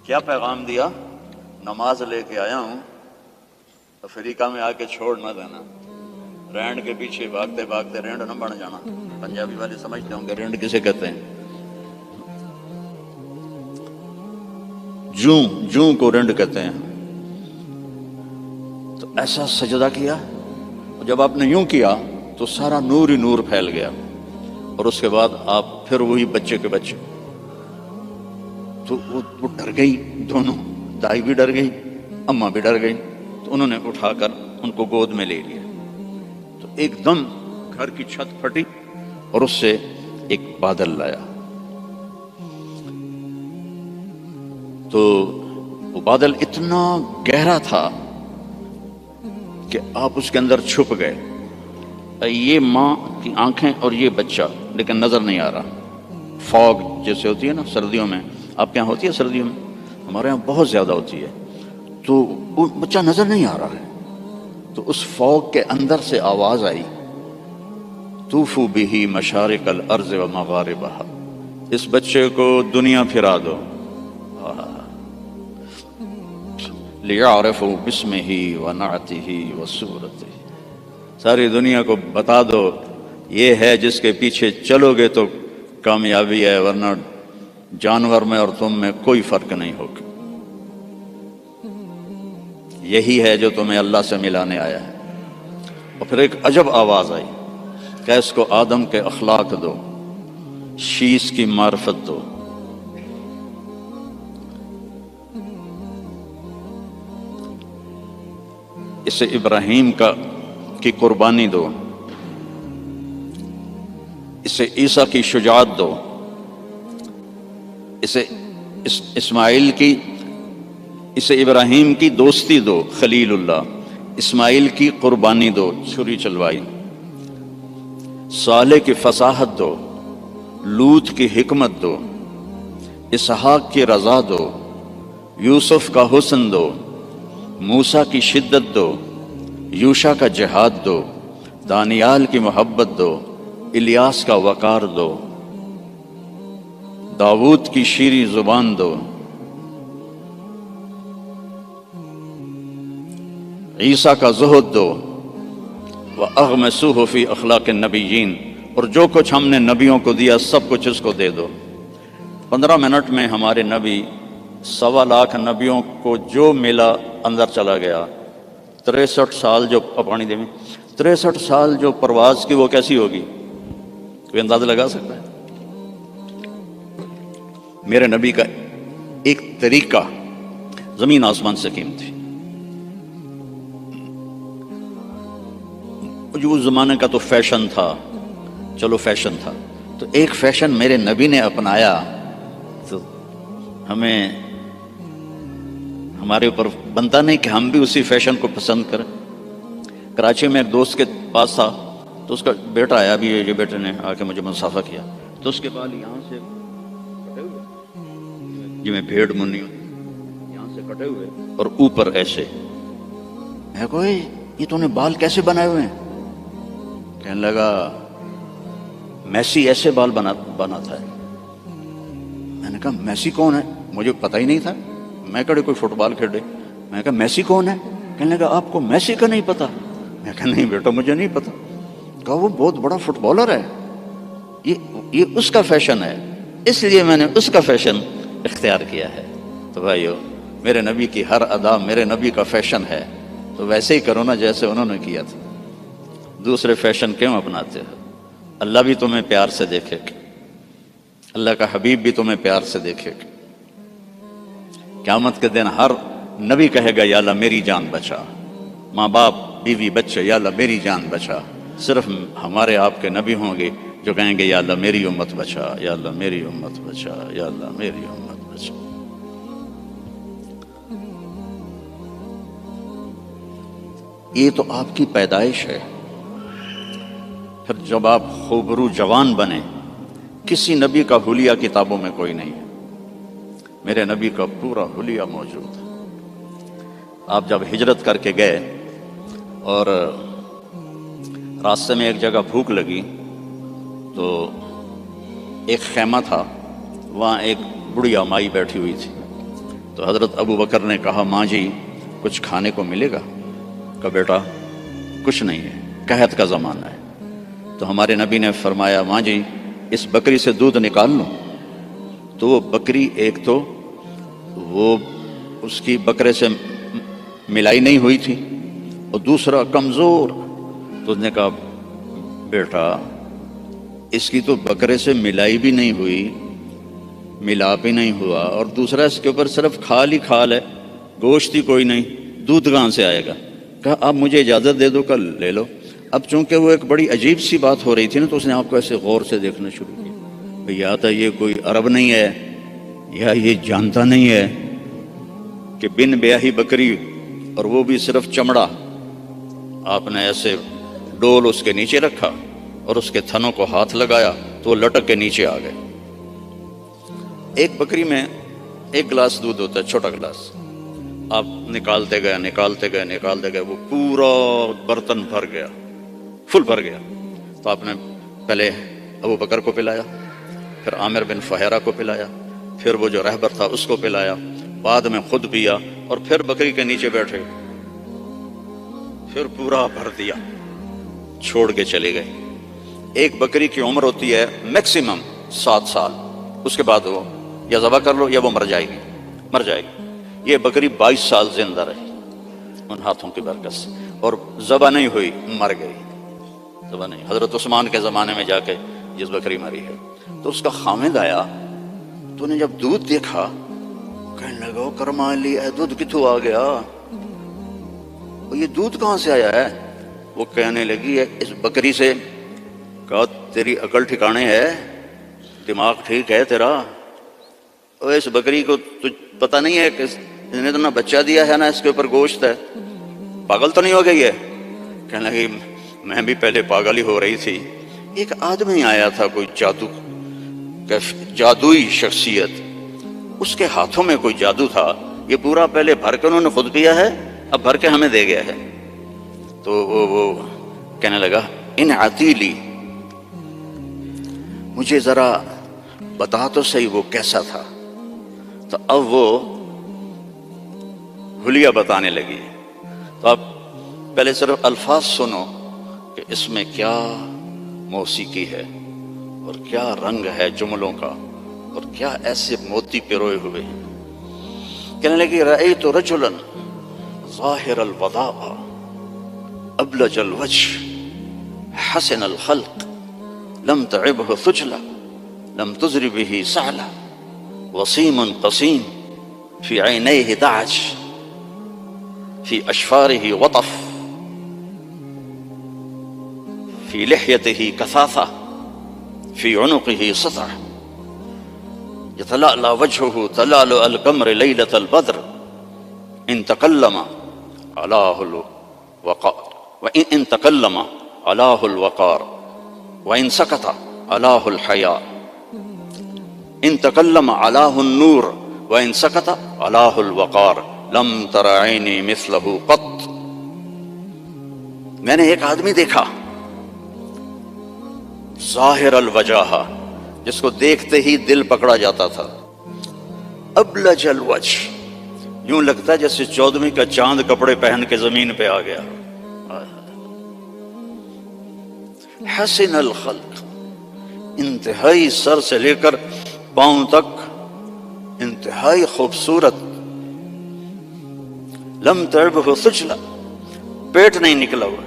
کیا پیغام دیا؟ نماز لے کے آیا ہوں، افریقہ میں آ کے چھوڑ نہ دینا، رینڈ کے پیچھے بھاگتے بھاگتے رینڈ نہ بن جانا۔ پنجابی والے سمجھتے ہوں گے رینڈ کسے کہتے ہیں، جوں کو رینڈ کہتے ہیں۔ تو ایسا سجدہ کیا، اور جب آپ نے یوں کیا تو سارا نور ہی نور پھیل گیا، اور اس کے بعد آپ پھر وہی بچے کے بچے۔ تو وہ ڈر گئی، دونوں، دائی بھی ڈر گئی، اماں بھی ڈر گئی۔ تو انہوں نے اٹھا کر ان کو گود میں لے لیا۔ تو ایک دم گھر کی چھت پھٹی اور اس سے ایک بادل لایا۔ تو وہ بادل اتنا گہرا تھا کہ آپ اس کے اندر چھپ گئے، یہ ماں کی آنکھیں اور یہ بچہ، لیکن نظر نہیں آ رہا۔ فوگ جیسے ہوتی ہے نا سردیوں میں، آپ کے یہاں ہوتی ہے سردیوں میں؟ ہمارے یہاں بہت زیادہ ہوتی ہے۔ تو وہ بچہ نظر نہیں آ رہا ہے، تو اس فوگ کے اندر سے آواز آئی، طوفوا بہ مشارق الارض و مغاربہا، اس بچے کو دنیا پھرا دو، لیعرفوا باسمہ و نعتہ و صورتہ، ساری دنیا کو بتا دو یہ ہے جس کے پیچھے چلو گے تو کامیابی ہے، ورنہ جانور میں اور تم میں کوئی فرق نہیں ہوگا، یہی ہے جو تمہیں اللہ سے ملانے آیا ہے۔ اور پھر ایک عجب آواز آئی کہ اس کو آدم کے اخلاق دو، شیش کی معرفت دو۔ اسے ابراہیم کی قربانی دو، اسے عیسیٰ کی شجاعت دو، اسے اسے ابراہیم کی دوستی دو، خلیل اللہ، اسماعیل کی قربانی دو، چھری چلوائی، صالح کی فصاحت دو، لوط کی حکمت دو، اسحاق کی رضا دو، یوسف کا حسن دو، موسیٰ کی شدت دو، یوشع کا جہاد دو، دانیال کی محبت دو، الیاس کا وقار دو، داؤد کی شیریں زبان دو، عیسیٰ کا زہد دو، وَأَغْمَسُوهُ فِي أَخْلَاقِ النَّبِيِّينَ، اور جو کچھ ہم نے نبیوں کو دیا سب کچھ اس کو دے دو۔ 15 منٹ میں ہمارے نبی 1.25 لاکھ نبیوں کو جو ملا اندر چلا گیا۔ 63 سال جو پانی دے میں 63 سال جو پرواز کی وہ کیسی ہوگی؟ کوئی اندازہ لگا سکتا ہے؟ میرے نبی کا ایک طریقہ زمین آسمان سے قیمتی، جو اس زمانے کا تو فیشن تھا، چلو فیشن تھا، تو ایک فیشن میرے نبی نے اپنایا تو ہمیں ہمارے اوپر بنتا نہیں کہ ہم بھی اسی فیشن کو پسند کریں۔ کراچی میں ایک دوست کے پاس تھا تو اس کا بیٹا آیا، بھی یہ بیٹے نے آ کے مجھے مصافحہ کیا، تو اس کے بال یہاں سے کٹے ہوئے، جی میں بھیڑ منی ہوں، یہاں سے کٹے ہوئے اور اوپر ایسے۔ میں کہا یہ تو نے بال کیسے بنائے ہوئے ہیں؟ کہنے لگا میسی ایسے بال بناتا ہے۔ میں نے کہا میسی کون ہے؟ مجھے پتہ ہی نہیں تھا، میں کہا کوئی فٹ بال کھیلے۔ میں نے کہا میسی کون ہے؟ کہنے لگا آپ کو میسی کا نہیں پتا؟ میں کہا نہیں بیٹا مجھے نہیں پتا۔ کہا وہ بہت بڑا فٹ بالر ہے، یہ اس کا فیشن ہے، اس لیے میں نے اس کا فیشن اختیار کیا ہے۔ تو بھائیو، میرے نبی کی ہر ادا میرے نبی کا فیشن ہے، تو ویسے ہی کرو نا جیسے انہوں نے کیا تھا۔ دوسرے فیشن کیوں اپناتے ہو؟ اللہ بھی تمہیں پیار سے دیکھے گا، اللہ کا حبیب بھی تمہیں پیار سے دیکھے گا۔ قیامت کے دن ہر نبی کہے گا یا اللہ میری جان بچا، ماں باپ بیوی بچے یا اللہ میری جان بچا۔ صرف ہمارے آپ کے نبی ہوں گے جو کہیں گے یا اللہ میری امت بچا، یا اللہ میری امت بچا، یا اللہ میری امت بچا۔ یہ تو آپ کی پیدائش ہے۔ پھر جب آپ خوبرو جوان بنے، کسی نبی کا حلیہ کتابوں میں کوئی نہیں ہے، میرے نبی کا پورا حلیہ موجود ہے۔ آپ جب ہجرت کر کے گئے اور راستے میں ایک جگہ بھوک لگی تو ایک خیمہ تھا، وہاں ایک بڑھیا مائی بیٹھی ہوئی تھی، تو حضرت ابو بکر نے کہا ماں جی کچھ کھانے کو ملے گا؟ کہا بیٹا کچھ نہیں ہے، قحط کا زمانہ ہے۔ تو ہمارے نبی نے فرمایا ماں جی اس بکری سے دودھ نکال لو۔ تو وہ بکری ایک تو وہ اس کی بکرے سے ملائی نہیں ہوئی تھی، اور دوسرا کمزور۔ تو اس نے کہا بیٹا اس کی تو بکرے سے ملائی بھی نہیں ہوئی، ملاپ ہی نہیں ہوا، اور دوسرا اس کے اوپر صرف کھال ہی کھال ہے، گوشت ہی کوئی نہیں، دودھ کہاں سے آئے گا؟ کہا اب مجھے اجازت دے دو، کل لے لو۔ اب چونکہ وہ ایک بڑی عجیب سی بات ہو رہی تھی نا، تو اس نے آپ کو ایسے غور سے دیکھنا شروع کیا، یا تو یہ کوئی عرب نہیں ہے، یا یہ جانتا نہیں ہے کہ بن بیاہی بکری، اور وہ بھی صرف چمڑا، آپ نے ایسے ڈول اس کے نیچے رکھا اور اس کے تھنوں کو ہاتھ لگایا تو وہ لٹک کے نیچے آ گئے۔ ایک بکری میں 1 گلاس دودھ ہوتا ہے، چھوٹا گلاس، آپ نکالتے گئے، وہ پورا برتن بھر گیا، فل بھر گیا۔ تو آپ نے پہلے ابو بکر کو پلایا، پھر عامر بن فہیرہ کو پلایا، پھر وہ جو رہبر تھا اس کو پلایا، بعد میں خود پیا، اور پھر بکری کے نیچے بیٹھے، پھر پورا بھر دیا، چھوڑ کے چلے گئے۔ ایک بکری کی عمر ہوتی ہے میکسیمم 7 سال، اس کے بعد وہ یا ذبح کر لو یا وہ مر جائے گی۔ یہ بکری 22 سال زندہ رہی ان ہاتھوں کی برکت سے، اور ذبح نہیں ہوئی، مر گئی، ذبح نہیں۔ حضرت عثمان کے زمانے میں جا کے جس بکری مری ہے، تو اس کا خامد آیا، تو نے جب دودھ دیکھا کہنے لگا کرمالی اے دودھ کتوں آ گیا، یہ دودھ کہاں سے آیا ہے؟ وہ کہنے لگی اس بکری سے۔ کہا تیری عقل ٹھکانے ہے، دماغ ٹھیک ہے تیرا؟ اور اس بکری کو تجھ پتہ نہیں ہے کہ اس نے تو نہ بچہ دیا ہے نہ اس کے اوپر گوشت ہے، پاگل تو نہیں ہو گئی ہے؟ کہنے لگی میں بھی پہلے پاگل ہی ہو رہی تھی۔ ایک آدمی آیا تھا، کوئی جادوئی شخصیت، اس کے ہاتھوں میں کوئی جادو تھا، یہ پورا پہلے بھر کے انہوں نے خود پیا ہے، اب بھر کے ہمیں دے گیا ہے۔ تو وہ کہنے لگا ان عتیلی، مجھے ذرا بتا تو صحیح وہ کیسا تھا۔ تو اب وہ حلیہ بتانے لگی۔ تو آپ پہلے صرف الفاظ سنو کہ اس میں کیا موسیقی ہے اور کیا رنگ ہے جملوں کا، اور کیا ایسے موتی پروئے ہوئے ہیں۔ کہنے لگی رأیت رجلا ظاہر الوداع ابلج الوجه حسن الخلق لم تعبه ثجلة لم تزر به سعلة وسيم قصيم في عينيه دعج في أشفاره وطف في لحيته كثاثة في عنقه سطع يتلألأ وجهه تلألؤ القمر ليلة البدر إن تكلم علاه الوقار وإن تكلم علاه الوقار وإن سكت علاه الحياء إن تكلم علاه النور وإن سكت علاه الوقار لم تر عيني مثله قط۔ میں نے ایک آدمی دیکھا ظاہر الوجہ، جس کو دیکھتے ہی دل پکڑا جاتا تھا، ابلج الوجہ، یوں لگتا ہے جیسے 14ویں کا چاند کپڑے پہن کے زمین پہ آ گیا، حسن الخلق، انتہائی سر سے لے کر پاؤں تک انتہائی خوبصورت، لم تعبہ ثجلہ، پیٹ نہیں نکلا ہوا،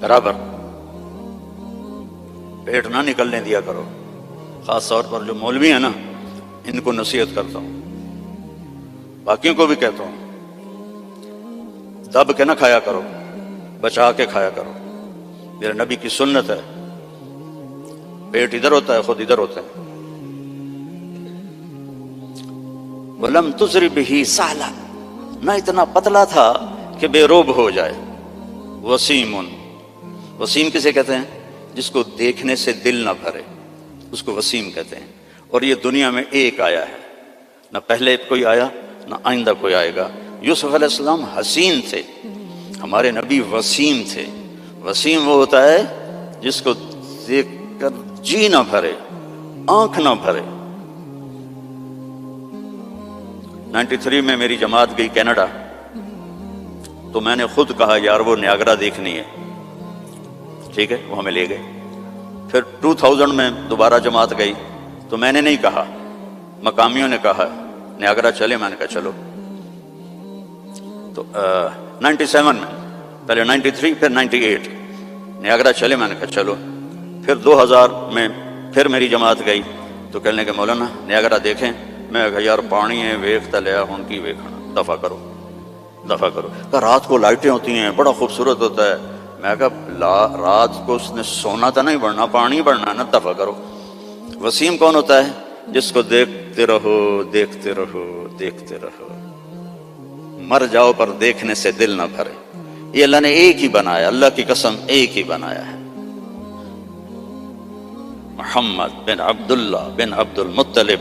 برابر پیٹ نہ نکلنے دیا کرو۔ خاص طور پر جو مولوی ہیں نا، ان کو نصیحت کرتا ہوں، باقیوں کو بھی کہتا ہوں، دب کے نہ کھایا کرو، بچا کے کھایا کرو۔ میرے نبی کی سنت ہے، پیٹ ادھر ہوتا ہے، خود ادھر ہوتا ہے۔ وَلَمْ تُزْرِ بِهِ سَعْلًا، نہ اتنا پتلا تھا کہ بے روب ہو جائے۔ وسیم، وسیم کسے کہتے ہیں؟ جس کو دیکھنے سے دل نہ بھرے، اس کو وسیم کہتے ہیں۔ اور یہ دنیا میں ایک آیا ہے، نہ پہلے کوئی آیا نہ آئندہ کوئی آئے گا۔ یوسف علیہ السلام حسین تھے، ہمارے نبی وسیم تھے۔ وسیم وہ ہوتا ہے جس کو دیکھ کر جی نہ بھرے، آنکھ نہ بھرے۔ 93 میں میری جماعت گئی کینیڈا، تو میں نے خود کہا یار وہ نیاگرا دیکھنی ہے، ٹھیک ہے، وہ ہمیں لے گئے۔ پھر 2000 میں دوبارہ جماعت گئی، تو میں نے نہیں کہا، مقامیوں نے کہا نیاگرا چلے، میں نے کہا چلو۔ تو 97 میں، پہلے 93 پھر 98، نیاگرا چلے، میں نے کہا چلو۔ پھر 2000 میں پھر میری جماعت گئی، تو کہنے لگے مولانا نیاگرا دیکھیں۔ میں کہا یار پانی ہے، ویکھتا لیا ہوں کی ویکھنا، دفع کرو دفع کرو۔ کہا رات کو لائٹیں ہوتی ہیں، بڑا خوبصورت ہوتا ہے۔ میں کہا رات کو اس نے سونا تو نہیں بڑھنا، پانی بڑھنا ہے نا، دفع کرو۔ وسیم کون ہوتا ہے؟ جس کو دیکھتے رہو دیکھتے رہو دیکھتے رہو، مر جاؤ پر دیکھنے سے دل نہ بھرے۔ یہ اللہ نے ایک ہی بنایا، اللہ کی قسم ایک ہی بنایا ہے۔ محمد بن عبداللہ بن عبد المطلب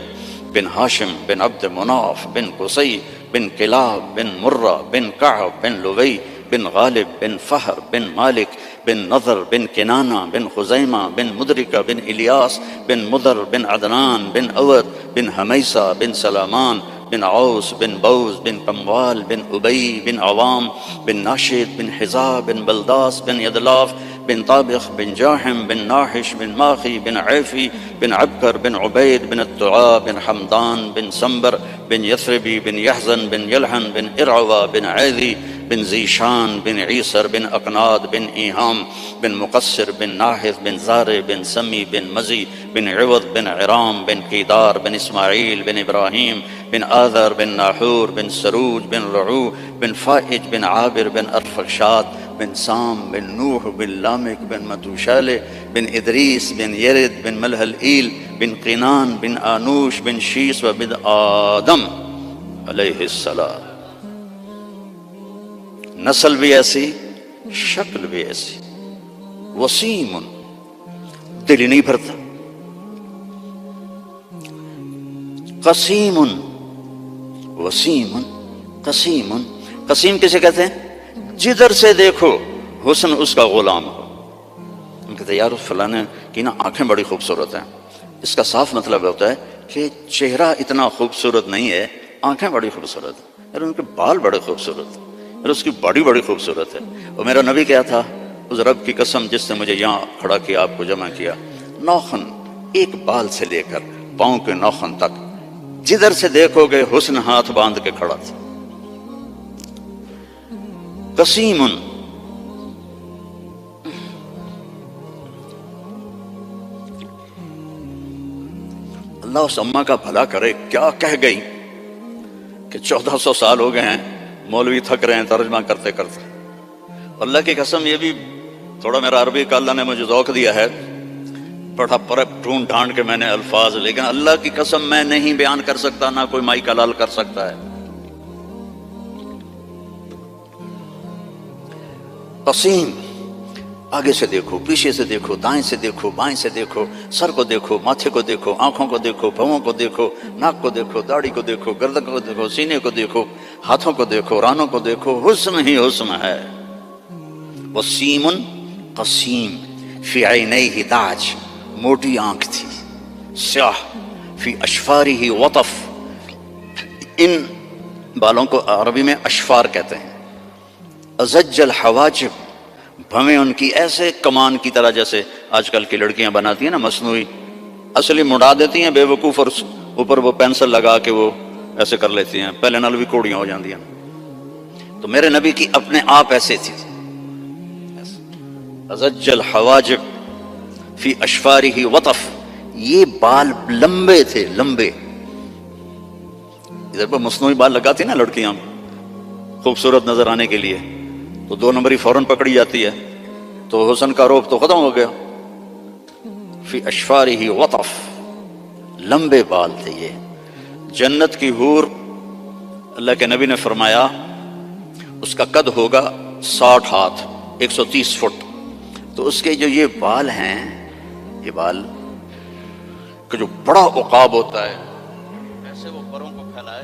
بن ہاشم بن عبد مناف بن قصی بن کلاب بن مرہ بن کعب بن لوی بن غالب بن فہر بن مالک بن نضر بن کنانہ بن خزیمہ بن مدرکہ بن الیاس بن مدر بن عدنان بن اود بن حمیسہ بن سلامان بن عوس بن بوز بن قموال بن ابی بن عوام بن ناشد بن حزا بن بلداس بن یدلاف بن طابخ بن جاحم بن ناحش بن ماخی بن عیفی بن عبکر بن عبید بن الطعا بن حمدان بن سنبر بن یثربی بن یحزن بن یلحن بن ارعوہ بن عیدی بن ذیشان بن عیسر بن اقناد بن ایہام بن مقصر بن ناحث بن زارع بن سمی بن مزی بن عوض بن عرام بن قیدار بن اسماعیل بن ابراہیم بن آذر بن ناحور بن سروج بن رعو بن فائج بن عابر بن ارفخشاد بن سام بن نوح بن لامک بن متوشالہ بن ادریس بن یرد بن ملہل ایل بن قینان بن آنوش بن شیس و بن آدم علیہ السلام. نسل بھی ایسی، شکل بھی ایسی. وسیم، دل ہی نہیں بھرتا. قسیم، وسیم قسیم. قسیم کسے کہتے ہیں؟ جدھر سے دیکھو حسن اس کا غلام ہو. ہم کہتے ہیں یار فلانے کی نا آنکھیں بڑی خوبصورت ہیں. اس کا صاف مطلب ہوتا ہے کہ چہرہ اتنا خوبصورت نہیں ہے، آنکھیں بڑی خوبصورت ہیں. یار ان کے بال بڑے خوبصورت ہیں، یار اس کی باڈی بڑی خوبصورت ہے. اور میرا نبی کیا تھا؟ اس رب کی قسم جس نے مجھے یہاں کھڑا کیا، آپ کو جمع کیا، ناخن ایک بال سے لے کر پاؤں کے ناخن تک جدھر سے دیکھو گے حسن ہاتھ باندھ کے کھڑا تھا. قسیم. اللہ اس اماں کا بھلا کرے، کیا کہہ گئی کہ 1400 سال ہو گئے ہیں مولوی تھک رہے ہیں ترجمہ کرتے کرتے. اللہ کی قسم یہ بھی تھوڑا میرا عربی کا اللہ نے مجھے ذوق دیا ہے، بڑا پرب ڈھونڈ ڈھانڈ کے میں نے الفاظ، لیکن اللہ کی قسم میں نہیں بیان کر سکتا، نہ کوئی مائی کلال کر سکتا ہے. قسیم. آگے سے دیکھو، پیچھے سے دیکھو، دائیں سے دیکھو، بائیں سے دیکھو، سر کو دیکھو، ماتھے کو دیکھو، آنکھوں کو دیکھو، بھووں کو دیکھو، ناک کو دیکھو، داڑھی کو دیکھو، گردن کو دیکھو، سینے کو دیکھو، ہاتھوں کو دیکھو، رانوں کو دیکھو، حسن ہی حسن ہے. وسیم قسیم. فی عینیہ تاج، موٹی آنکھ تھی، سیاہ. فی اشفارہ وطف، ان بالوں کو عربی میں اشفار کہتے ہیں. ازج الحواجب، بھویں ان کی ایسے کمان کی طرح جیسے آج کل کی لڑکیاں بناتی ہیں نا مصنوعی، اصلی مڑا دیتی ہیں بے وقوف، اور اوپر وہ پینسل لگا کے وہ ایسے کر لیتی ہیں، پہلے نال بھی کوڑیاں ہو جاندی ہیں. تو میرے نبی کی اپنے آپ ایسے تھی. ازج الحواجب فی اشفارہ وطف، یہ بال لمبے تھے، لمبے. ادھر پر مصنوعی بال لگاتی ہیں نا لڑکیاں خوبصورت نظر آنے کے لیے، تو 2 نمبری فوراً پکڑی جاتی ہے، تو حسن کا روپ تو ختم ہو گیا. فی اشفارہ وطف، لمبے بال تھے یہ. جنت کی حور، اللہ کے نبی نے فرمایا اس کا قد ہوگا 60 ہاتھ، 130 فٹ. تو اس کے جو یہ بال ہیں، یہ بال کا جو بڑا عقاب ہوتا ہے، ایسے وہ پروں کو پھیلائے،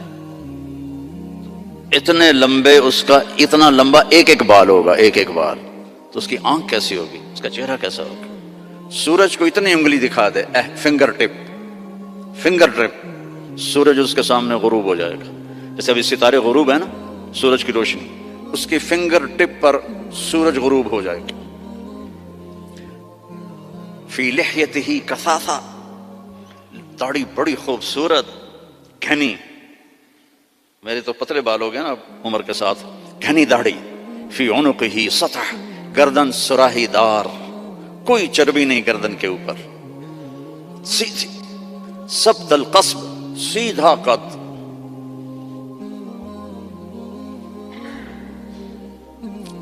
اتنے لمبے، اس کا اتنا لمبا ایک ایک بال ہوگا، ایک ایک بال. تو اس کی آنکھ کیسی ہوگی، اس کا چہرہ کیسا ہوگا. سورج کو اتنی انگلی دکھا دے، فنگر ٹپ، فنگر ٹپ، سورج اس کے سامنے غروب ہو جائے گا. جیسے ابھی ستارے غروب ہے نا، سورج کی روشنی، اس کی فنگر ٹپ پر سورج غروب ہو جائے گا. فی لحیتہ کثافہ، داڑھی بڑی خوبصورت گھنی. میرے تو پتلے بال ہو گئے نا عمر کے ساتھ، گھنی داڑھی. فی عنقہ سطح، گردن سراہی دار، کوئی چربی نہیں گردن کے اوپر، سیدھی. سبط القصب، سیدھا قد.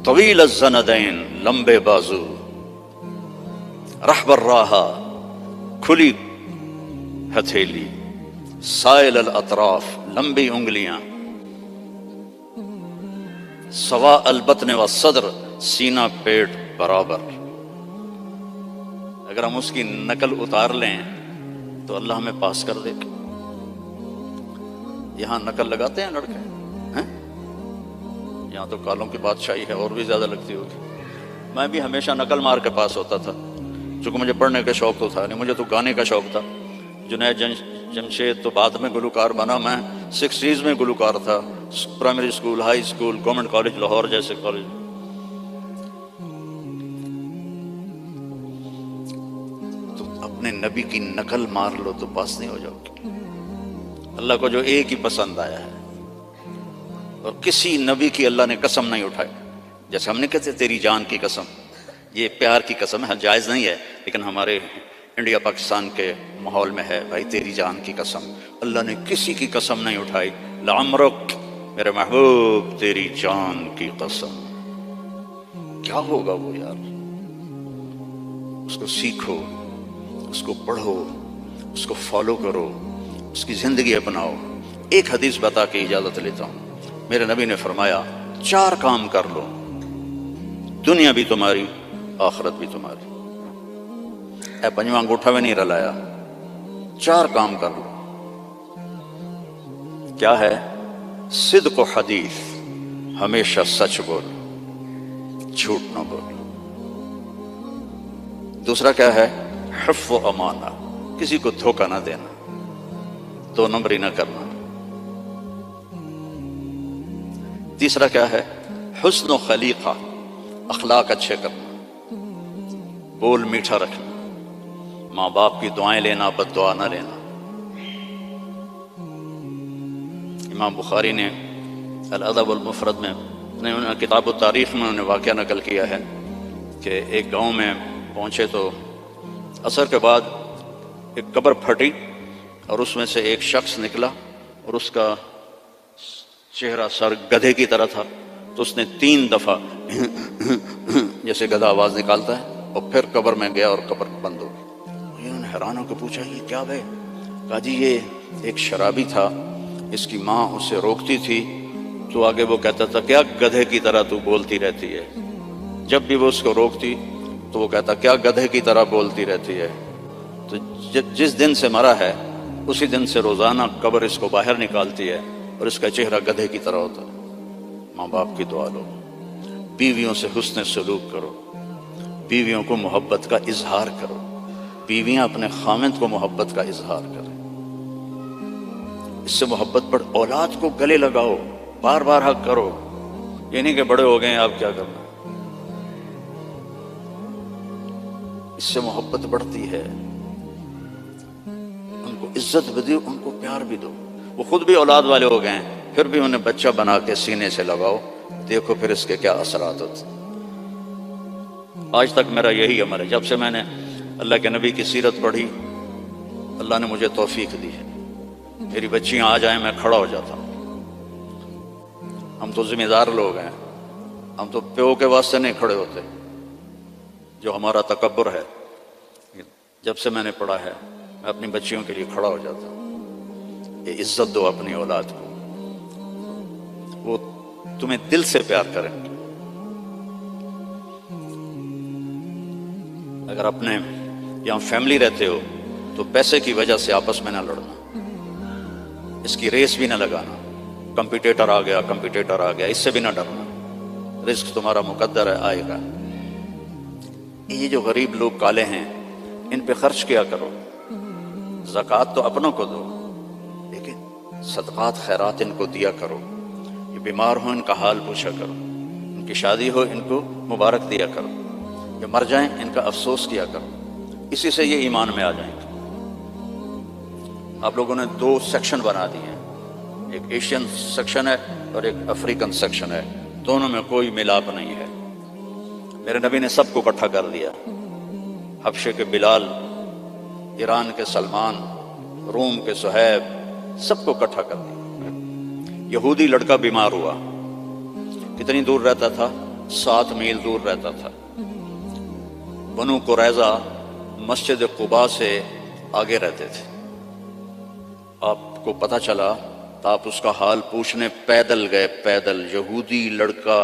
طویل الزندین، لمبے بازو. رحب الراحہ، کھلی ہتھیلی. سائل الاطراف، لمبی انگلیاں. سوا البطن والصدر، سینہ پیٹ برابر. اگر ہم اس کی نقل اتار لیں تو اللہ ہمیں پاس کر دے. یہاں نقل لگاتے ہیں لڑکے ہیں؟ یہاں تو کالوں کی بادشاہی ہے، اور بھی زیادہ لگتی ہوگی. میں بھی ہمیشہ نقل مار کے پاس ہوتا تھا، چونکہ مجھے پڑھنے کا شوق تو تھا نہیں، مجھے تو گانے کا شوق تھا. جنید جمشید تو بعد میں گلوکار بنا، میں 60s میں گلوکار تھا. Primary school, high school, government college Lahore جیسے کالج. تو اپنے نبی کی نقل مار لو تو پاس نہیں ہو جاؤ گے. اللہ کو جو ایک ہی پسند آیا ہے، اور کسی نبی کی اللہ نے قسم نہیں اٹھائی. جیسے ہم نے کہتے تیری جان کی قسم، یہ پیار کی قسم ہے، جائز نہیں ہے، لیکن ہمارے انڈیا پاکستان کے ماحول میں ہے بھائی تیری جان کی قسم. اللہ نے کسی کی قسم نہیں اٹھائی. لعمرک میرے محبوب تیری جان کی قسم. کیا ہوگا وہ یار؟ اس کو سیکھو، اس کو پڑھو، اس کو فالو کرو، اس کی زندگی اپناؤ. ایک حدیث بتا کے اجازت لیتا ہوں. میرے نبی نے فرمایا 4 کام کر لو، دنیا بھی تمہاری آخرت بھی تمہاری. اے پنجواں انگوٹھا میں نہیں رلایا، 4 کام کر لو. کیا ہے؟ صدق و حدیث، ہمیشہ سچ بول، جھوٹ نہ بول. دوسرا کیا ہے؟ حفظ و امانہ، کسی کو دھوکہ نہ دینا، 2 نمبری نہ کرنا. تیسرا کیا ہے؟ حسن و خلیقہ، اخلاق اچھے کرنا، بول میٹھا رکھنا، ماں باپ کی دعائیں لینا، بد دعا نہ لینا. امام بخاری نے الادب المفرد میں کتاب التاریخ میں انہوں نے واقعہ نقل کیا ہے کہ ایک گاؤں میں پہنچے تو عصر کے بعد ایک قبر پھٹی اور اس میں سے ایک شخص نکلا اور اس کا چہرہ سر گدھے کی طرح تھا. تو اس نے 3 دفعہ جیسے گدھا آواز نکالتا ہے اور پھر قبر میں گیا اور قبر بند ہو گئی. انہوں نے حیران ہو کے پوچھا یہ کیا بھائی؟ کہا جی یہ ایک شرابی تھا، اس کی ماں اسے روکتی تھی تو آگے وہ کہتا تھا کیا گدھے کی طرح تو بولتی رہتی ہے. جب بھی وہ اس کو روکتی تو وہ کہتا کیا گدھے کی طرح بولتی رہتی ہے. تو جس دن سے مرا ہے اسی دن سے روزانہ قبر اس کو باہر نکالتی ہے اور اس کا چہرہ گدھے کی طرح ہوتا ہے. ماں باپ کی دعا لو، بیویوں سے حسن سلوک کرو، بیویوں کو محبت کا اظہار کرو، بیویاں اپنے خامند کو محبت کا اظہار کریں. اس سے محبت بڑھ. اولاد کو گلے لگاؤ، بار بار حق کرو. یہ نہیں کہ بڑے ہو گئے ہیں آپ کیا کرنا. اس سے محبت بڑھتی ہے. ان کو عزت بھی دو، ان کو پیار بھی دو. وہ خود بھی اولاد والے ہو گئے ہیں پھر بھی انہیں بچہ بنا کے سینے سے لگاؤ، دیکھو پھر اس کے کیا اثرات ہوتے. آج تک میرا یہی عمل ہے. جب سے میں نے اللہ کے نبی کی سیرت پڑھی اللہ نے مجھے توفیق دی ہے. میری بچیاں آ جائیں میں کھڑا ہو جاتا ہوں. ہم تو ذمہ دار لوگ ہیں، ہم تو پیو کے واسطے نہیں کھڑے ہوتے جو ہمارا تکبر ہے. جب سے میں نے پڑھا ہے میں اپنی بچیوں کے لیے کھڑا ہو جاتا ہوں. یہ عزت دو اپنی اولاد کو، وہ تمہیں دل سے پیار کریں. اگر اپنے یہاں فیملی رہتے ہو تو پیسے کی وجہ سے آپس میں نہ لڑنا، اس کی ریس بھی نہ لگانا. کمپیٹیٹر آ گیا اس سے بھی نہ ڈرنا. رزق تمہارا مقدر ہے، آئے گا. یہ جو غریب لوگ کالے ہیں ان پہ خرچ کیا کرو. زکوٰۃ تو اپنوں کو دو لیکن صدقات خیرات ان کو دیا کرو. یہ بیمار ہو ان کا حال پوچھا کرو، ان کی شادی ہو ان کو مبارک دیا کرو، یہ مر جائیں ان کا افسوس کیا کرو. اسی سے یہ ایمان میں آ جائیں گے. آپ لوگوں نے 2 سیکشن بنا دیے ہیں، ایک ایشین سیکشن ہے اور ایک افریقن سیکشن ہے. دونوں میں کوئی ملاپ نہیں ہے. میرے نبی نے سب کو اکٹھا کر دیا. حبشے کے بلال، ایران کے سلمان، روم کے صہیب، سب کو اکٹھا کر دیا. یہودی لڑکا بیمار ہوا، کتنی دور رہتا تھا؟ 7 میل دور رہتا تھا. بنو قریظہ مسجد قباء سے آگے رہتے تھے. آپ کو پتہ چلا تو آپ اس کا حال پوچھنے پیدل گئے. پیدل یہودی لڑکا،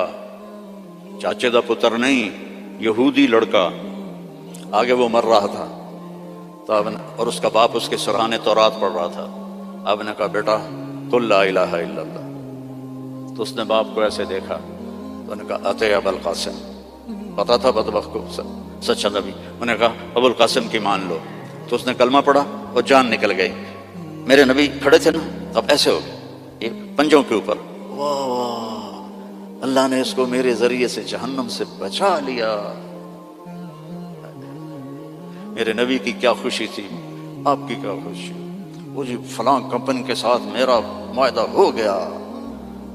چاچے دا پتر نہیں، یہودی لڑکا. آگے وہ مر رہا تھا تو اور اس کا باپ اس کے سرحانے تورات پڑھ رہا تھا. آپ نے کہا بیٹا قل لا الہ الا اللہ. تو اس نے باپ کو ایسے دیکھا تو انہوں نے کہا اتے ابو القاسم. پتا تھا بدبخت کو سچا نبی. انہوں نے کہا ابو القاسم کی مان لو. تو اس نے کلمہ پڑھا اور جان نکل گئی. میرے نبی کھڑے تھے نا اب ایسے ہو گئے یہ پنجوں کے اوپر. واہ واہ، اللہ نے اس کو میرے ذریعے سے جہنم سے بچا لیا. میرے نبی کی کیا خوشی تھی، آپ کی کیا خوشی. وہ جی فلاں کمپنی کے ساتھ میرا معاہدہ ہو گیا،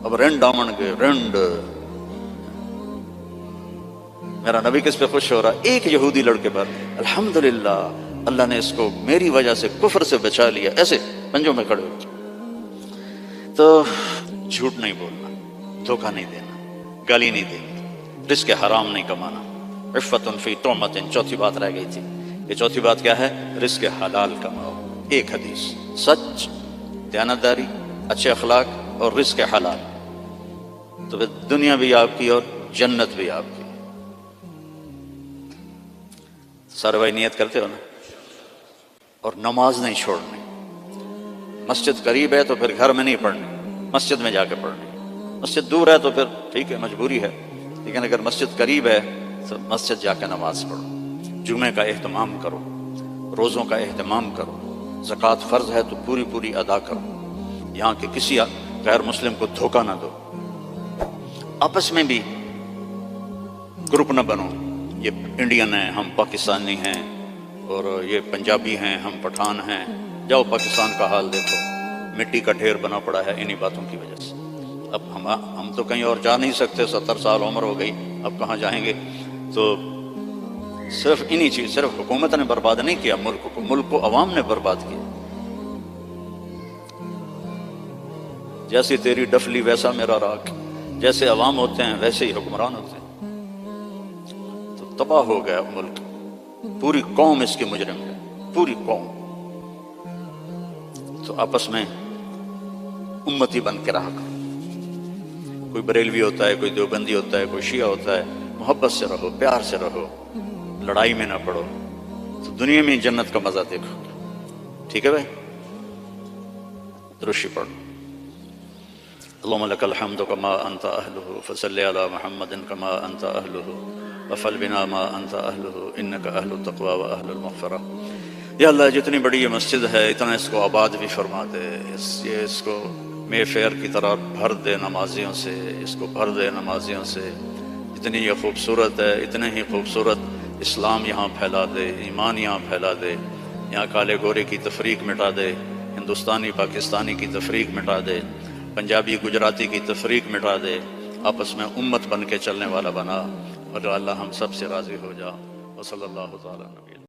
اب رنڈ آمن گے رنڈ. میرا نبی کس پہ خوش ہو رہا؟ ایک یہودی لڑکے پر. الحمدللہ اللہ نے اس کو میری وجہ سے کفر سے بچا لیا. ایسے پنجوں میں کھڑے ہو. تو جھوٹ نہیں بولنا، دھوکہ نہیں دینا، گالی نہیں دینی، رزق حرام نہیں کمانا. عفت فی طعمۃ. چوتھی بات رہ گئی تھی. یہ چوتھی بات کیا ہے؟ رزق حلال کماؤ. ایک حدیث، سچ، دیانتداری، اچھے اخلاق اور رزق حلال، تو پھر دنیا بھی آپ کی اور جنت بھی آپ کی. سارے بھائی نیت کرتے ہو نا؟ اور نماز نہیں چھوڑنی. مسجد قریب ہے تو پھر گھر میں نہیں پڑھنی، مسجد میں جا کے پڑھنی. مسجد دور ہے تو پھر ٹھیک ہے مجبوری ہے، لیکن اگر مسجد قریب ہے تو مسجد جا کے نماز پڑھو. جمعے کا اہتمام کرو، روزوں کا اہتمام کرو. زکوٰۃ فرض ہے تو پوری پوری ادا کرو. یہاں کے کسی غیر مسلم کو دھوکہ نہ دو. آپس میں بھی گروپ نہ بنو. یہ انڈین ہیں، ہم پاکستانی ہیں، اور یہ پنجابی ہیں، ہم پٹھان ہیں. جاؤ پاکستان کا حال دیکھو، مٹی کا ڈھیر بنا پڑا ہے انہی باتوں کی وجہ سے. اب ہم تو کہیں اور جا نہیں سکتے، 70 سال عمر ہو گئی، اب کہاں جائیں گے؟ تو صرف انہی چیز، صرف حکومت نے برباد نہیں کیا ملک کو عوام نے برباد کیا. جیسی تیری ڈفلی ویسا میرا راگ. جیسے عوام ہوتے ہیں ویسے ہی حکمران ہوتے ہیں. تو تباہ ہو گیا ملک. پوری قوم اس کی مجرم ہے، پوری قوم. تو آپس میں امتی بن کے رہا کرو. کوئی بریلوی ہوتا ہے، کوئی دیوبندی ہوتا ہے، کوئی شیعہ ہوتا ہے. محبت سے رہو، پیار سے رہو، لڑائی میں نہ پڑو، تو دنیا میں جنت کا مزہ دیکھو. ٹھیک ہے بھائی؟ درشی پڑھو. اللهم لك الحمد كما أنت أهله فصل على محمد كما أنت أهله وفعل بنا ما أنت أهله إنك أهل التقوى وأهل المغفرة. یا اللہ جتنی بڑی یہ مسجد ہے اتنا اس کو آباد بھی فرما دے. اس کو مے فیئر کی طرح بھر دے نمازیوں سے، اس کو بھر دے نمازیوں سے. اتنی یہ خوبصورت ہے، اتنے ہی خوبصورت اسلام یہاں پھیلا دے، ایمان یہاں پھیلا دے. یہاں کالے گورے کی تفریق مٹا دے، ہندوستانی پاکستانی کی تفریق مٹا دے، پنجابی گجراتی کی تفریق مٹا دے. آپس میں امت بن کے چلنے والا بنا. اور اللہ ہم سب سے راضی ہو جا. وصلی اللہ تعالی نبی